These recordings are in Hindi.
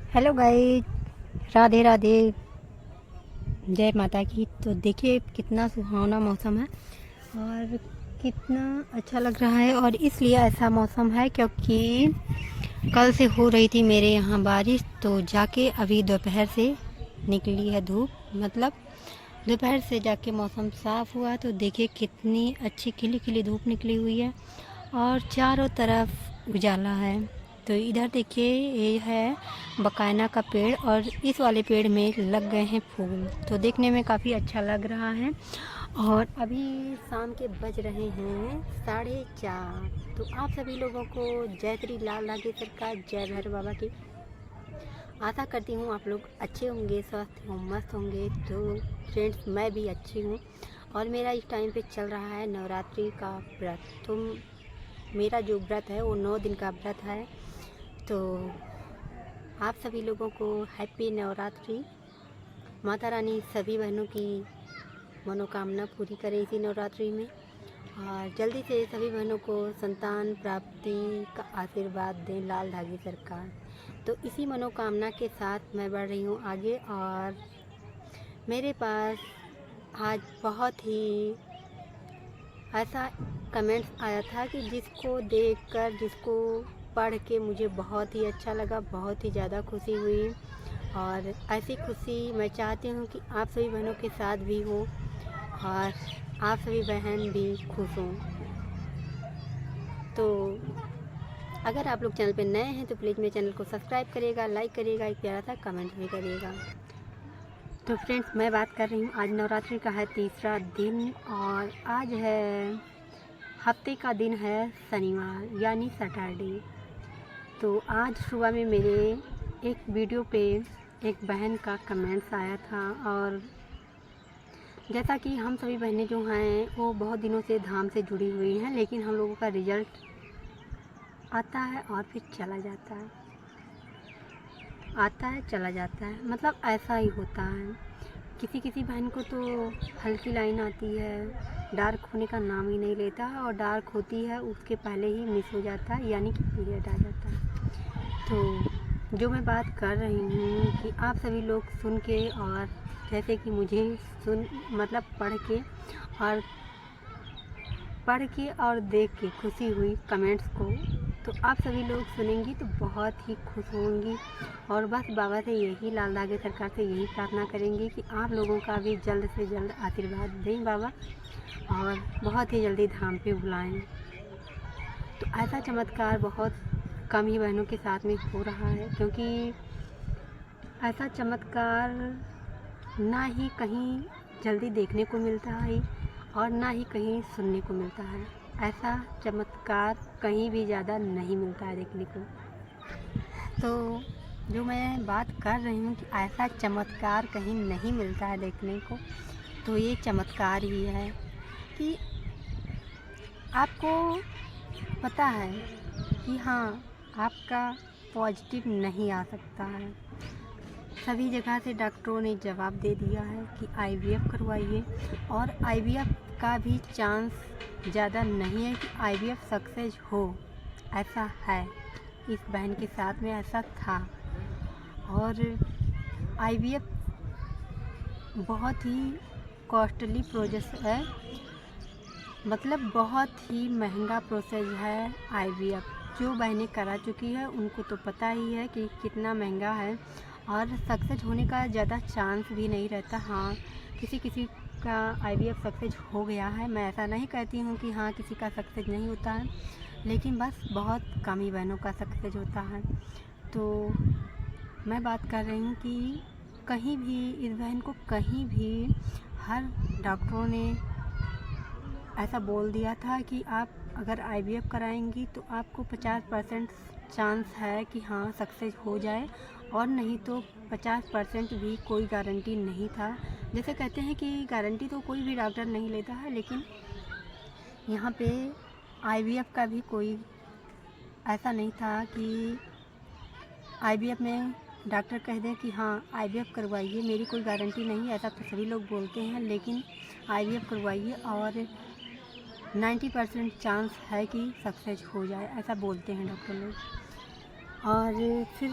हेलो गाइस, राधे राधे, जय माता की। तो देखिए कितना सुहावना मौसम है और कितना अच्छा लग रहा है। और इसलिए ऐसा मौसम है क्योंकि कल से हो रही थी मेरे यहाँ बारिश, तो जाके अभी दोपहर से निकली है धूप। मतलब दोपहर से जाके मौसम साफ़ हुआ तो देखिए कितनी अच्छी खिली खिली धूप निकली हुई है और चारों तरफ उजाला है। तो इधर देखिए ये है बकायना का पेड़ और इस वाले पेड़ में लग गए हैं फूल, तो देखने में काफ़ी अच्छा लग रहा है। और अभी शाम के बज रहे हैं 4:30। तो आप सभी लोगों को जय श्री लाल नागेश्वर का, जय भैरव बाबा की। आशा करती हूँ आप लोग अच्छे होंगे, स्वस्थ हों, मस्त होंगे। तो फ्रेंड्स, मैं भी अच्छी हूँ और मेरा इस टाइम पे चल रहा है नवरात्रि का व्रत। तो मेरा जो व्रत है वो 9 दिन का व्रत है। तो आप सभी लोगों को हैप्पी नवरात्रि। माता रानी सभी बहनों की मनोकामना पूरी करे इसी नवरात्रि में और जल्दी से सभी बहनों को संतान प्राप्ति का आशीर्वाद दें लाल धागी सरकार। तो इसी मनोकामना के साथ मैं बढ़ रही हूँ आगे। और मेरे पास आज बहुत ही ऐसा कमेंट्स आया था कि जिसको देखकर, जिसको पढ़ के मुझे बहुत ही अच्छा लगा, बहुत ही ज़्यादा खुशी हुई। और ऐसी खुशी मैं चाहती हूँ कि आप सभी बहनों के साथ भी हो और आप सभी बहन भी खुश हों। तो अगर आप लोग चैनल पे नए हैं तो प्लीज़ मेरे चैनल को सब्सक्राइब करिएगा, लाइक करिएगा, एक प्यारा सा कमेंट भी करिएगा। तो फ्रेंड्स, मैं बात कर रही हूँ, आज नवरात्रि का है तीसरा दिन और आज है हफ्ते का दिन है शनिवार यानी सैटरडे। तो आज सुबह में मेरे एक वीडियो पे एक बहन का कमेंट्स आया था और जैसा कि हम सभी बहनें जो हैं वो बहुत दिनों से धाम से जुड़ी हुई हैं, लेकिन हम लोगों का रिज़ल्ट आता है और फिर चला जाता है, आता है चला जाता है। मतलब ऐसा ही होता है। किसी किसी बहन को तो हल्की लाइन आती है, डार्क होने का नाम ही नहीं लेता है और डार्क होती है उसके पहले ही मिस हो जाता है यानी कि पीरियड आ जाता है। तो जो मैं बात कर रही हूँ कि आप सभी लोग सुन के और जैसे कि मुझे मतलब पढ़ के और देख के खुशी हुई कमेंट्स को, तो आप सभी लोग सुनेंगी तो बहुत ही खुश होंगी। और बस बाबा से यही, लाल धागे सरकार से यही प्रार्थना करेंगे कि आप लोगों का भी जल्द से जल्द आशीर्वाद दें बाबा और बहुत ही जल्दी धाम पे बुलाएं। तो ऐसा चमत्कार बहुत कम ही बहनों के साथ में हो रहा है, क्योंकि ऐसा चमत्कार ना ही कहीं जल्दी देखने को मिलता है और ना ही कहीं सुनने को मिलता है। ऐसा चमत्कार कहीं भी ज़्यादा नहीं मिलता है देखने को। तो जो मैं बात कर रही हूँ कि ऐसा चमत्कार कहीं नहीं मिलता है देखने को, तो ये चमत्कार ही है कि आपको पता है कि हाँ, आपका पॉजिटिव नहीं आ सकता है। सभी जगह से डॉक्टरों ने जवाब दे दिया है कि आईवीएफ करवाइए और आईवीएफ का भी चांस ज़्यादा नहीं है कि आईवीएफ सक्सेस हो। ऐसा है, इस बहन के साथ में ऐसा था। और आईवीएफ बहुत ही कॉस्टली प्रोसेस है, मतलब बहुत ही महंगा प्रोसेस है आईवीएफ। जो बहनें करा चुकी है उनको तो पता ही है कि कितना महंगा है और सक्सेस होने का ज़्यादा चांस भी नहीं रहता। हाँ, किसी किसी का आईवीएफ सक्सेस हो गया है, मैं ऐसा नहीं कहती हूँ कि हाँ किसी का सक्सेस नहीं होता है, लेकिन बस बहुत कम ही बहनों का सक्सेस होता है। तो मैं बात कर रही हूँ कि कहीं भी इस बहन को कहीं भी हर डॉक्टरों ने ऐसा बोल दिया था कि आप अगर आईवीएफ कराएंगी तो आपको 50% चांस है कि हाँ सक्सेस हो जाए, और नहीं तो 50% भी कोई गारंटी नहीं था। जैसे कहते हैं कि गारंटी तो कोई भी डॉक्टर नहीं लेता है, लेकिन यहाँ पे आईवीएफ का भी कोई ऐसा नहीं था कि आईवीएफ में डॉक्टर कह दें कि हाँ आईवीएफ करवाइए, मेरी कोई गारंटी नहीं। ऐसा तो सभी लोग बोलते हैं, लेकिन आईवीएफ करवाइए और 90% चांस है कि सक्सेस हो जाए, ऐसा बोलते हैं डॉक्टर लोग। और फिर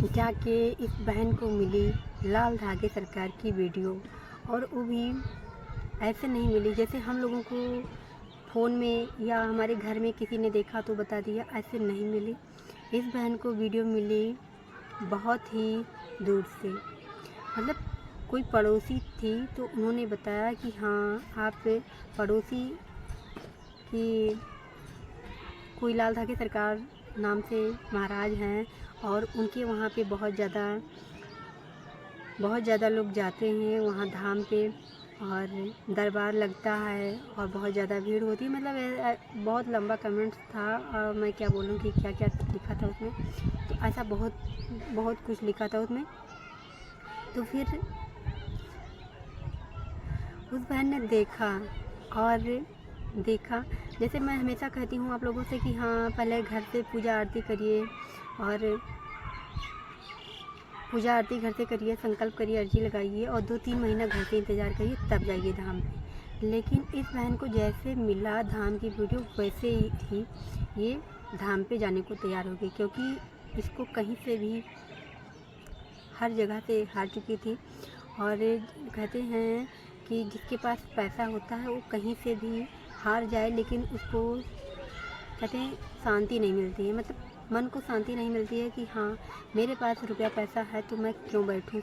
जाके इस बहन को मिली लाल धागे सरकार की वीडियो, और वो भी ऐसे नहीं मिली जैसे हम लोगों को फ़ोन में या हमारे घर में किसी ने देखा तो बता दिया, ऐसे नहीं मिली। इस बहन को वीडियो मिली बहुत ही दूर से, मतलब कोई पड़ोसी थी तो उन्होंने बताया कि हाँ आप पड़ोसी की कोई लाल धागे सरकार नाम से महाराज हैं और उनके वहाँ पे बहुत ज़्यादा लोग जाते हैं वहाँ धाम पे, और दरबार लगता है और बहुत ज़्यादा भीड़ होती है। मतलब बहुत लंबा कमेंट्स था और मैं क्या बोलूँ कि क्या क्या लिखा था उसमें, तो ऐसा बहुत कुछ लिखा था उसमें। तो फिर उस बहन ने देखा जैसे मैं हमेशा कहती हूँ आप लोगों से कि हाँ पहले घर से पूजा आरती करिए, और पूजा आरती घर से करिए, संकल्प करिए, अर्जी लगाइए और 2-3 महीना घर से इंतज़ार करिए, तब जाइए धाम पे। लेकिन इस बहन को जैसे मिला धाम की वीडियो वैसे ही ये धाम पे जाने को तैयार हो गई, क्योंकि इसको कहीं से भी हर जगह से हार चुकी थी। और कहते हैं कि जिसके पास पैसा होता है वो कहीं से भी हार जाए लेकिन उसको कहते हैं शांति नहीं मिलती है, मतलब मन को शांति नहीं मिलती है कि हाँ मेरे पास रुपया पैसा है तो मैं क्यों बैठूं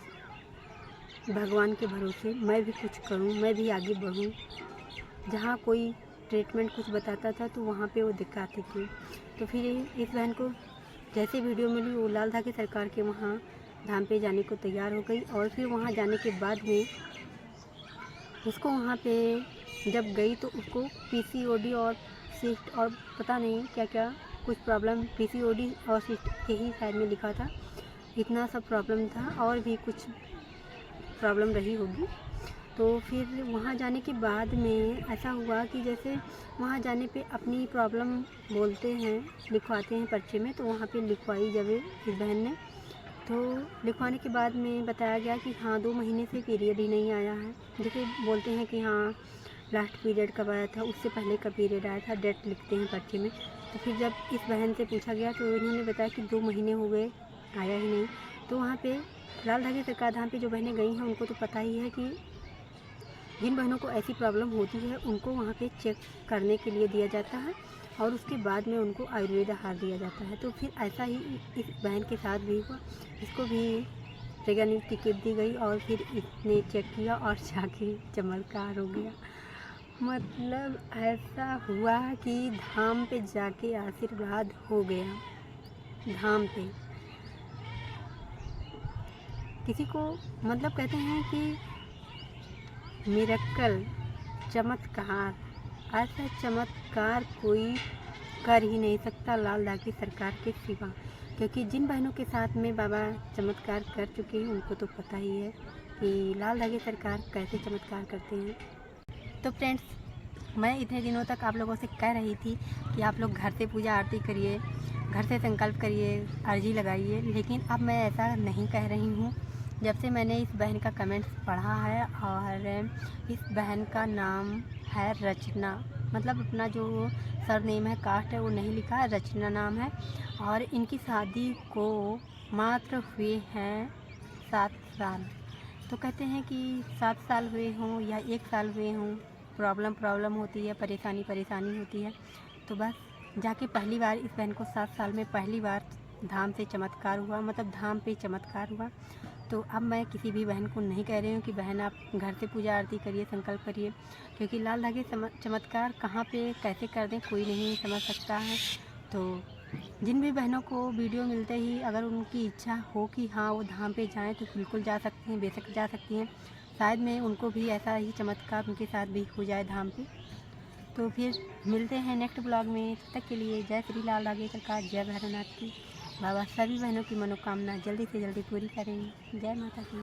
भगवान के भरोसे, मैं भी कुछ करूं, मैं भी आगे बढ़ूं। जहाँ कोई ट्रीटमेंट कुछ बताता था तो वहाँ पे वो दिखाती थी। तो फिर इस बहन को जैसे वीडियो मिली वो लाल धागे सरकार के वहाँ धाम पे जाने को तैयार हो गई। और फिर वहाँ जाने के बाद में उसको वहाँ पे जब गई तो उसको PCOD और सिस्ट और पता नहीं क्या क्या कुछ प्रॉब्लम, PCOD और सिस्ट के ही साइड में लिखा था, इतना सब प्रॉब्लम था और भी कुछ प्रॉब्लम रही होगी। तो फिर वहाँ जाने के बाद में ऐसा हुआ कि जैसे वहाँ जाने पे अपनी प्रॉब्लम बोलते हैं, लिखवाते हैं पर्चे में, तो वहाँ पे लिखवाई जब इस बहन ने, तो लिखवाने के बाद में बताया गया कि हाँ 2 महीने से पीरियड ही नहीं आया है। जैसे बोलते हैं कि हाँ लास्ट पीरियड कब आया था, उससे पहले का पीरियड आया था, डेट लिखते हैं पर्चे में। तो फिर जब इस बहन से पूछा गया तो उन्होंने बताया कि 2 महीने हो गए आया ही नहीं। तो वहाँ पे लाल धागे सरकार धाम पे जो बहनें गई हैं उनको तो पता ही है कि जिन बहनों को ऐसी प्रॉब्लम होती है उनको वहाँ पे चेक करने के लिए दिया जाता है और उसके बाद में उनको आयुर्वेद आहार दिया जाता है। तो फिर ऐसा ही इस बहन के साथ भी हुआ, इसको भी प्रेगनेंसी टिकट दी गई और फिर इसने चेक किया और जाके चमत्कार हो गया। मतलब ऐसा हुआ कि धाम पे जाके आशीर्वाद हो गया। धाम पे किसी को मतलब कहते हैं कि मिरेकल, चमत्कार, ऐसा चमत्कार कोई कर ही नहीं सकता लाल धागे सरकार के सिवा, क्योंकि जिन बहनों के साथ में बाबा चमत्कार कर चुके हैं उनको तो पता ही है कि लाल धागे सरकार कैसे चमत्कार करते हैं। तो फ्रेंड्स, मैं इतने दिनों तक आप लोगों से कह रही थी कि आप लोग घर से पूजा आरती करिए, घर से संकल्प करिए, अर्जी लगाइए, लेकिन अब मैं ऐसा नहीं कह रही हूँ। जब से मैंने इस बहन का कमेंट्स पढ़ा है, और इस बहन का नाम है रचना, मतलब अपना जो सरनेम है, कास्ट है, वो नहीं लिखा है, रचना नाम है। और इनकी शादी को मात्र हुए हैं 7 साल। तो कहते हैं कि 7 साल हुए हों या 1 साल हुए हों, प्रॉब्लम होती है, परेशानी होती है। तो बस जाके पहली बार इस बहन को 7 साल में पहली बार धाम से चमत्कार हुआ, मतलब धाम पे चमत्कार हुआ। तो अब मैं किसी भी बहन को नहीं कह रही हूँ कि बहन आप घर से पूजा आरती करिए, संकल्प करिए, क्योंकि लाल धागे चमत्कार कहाँ पे कैसे कर दें कोई नहीं समझ सकता है। तो जिन भी बहनों को वीडियो मिलते ही अगर उनकी इच्छा हो कि हाँ वो धाम पे जाएं तो बिल्कुल जा सकती हैं, बेशक जा सकती हैं। शायद में उनको भी ऐसा ही चमत्कार उनके साथ भी हो जाए धाम पे। तो फिर मिलते हैं नेक्स्ट ब्लॉग में, तब तक के लिए जय श्री लाल धागे सरकार, जय भैरवनाथ की। बाबा सभी बहनों की मनोकामना जल्दी से जल्दी पूरी करें। जय माता की।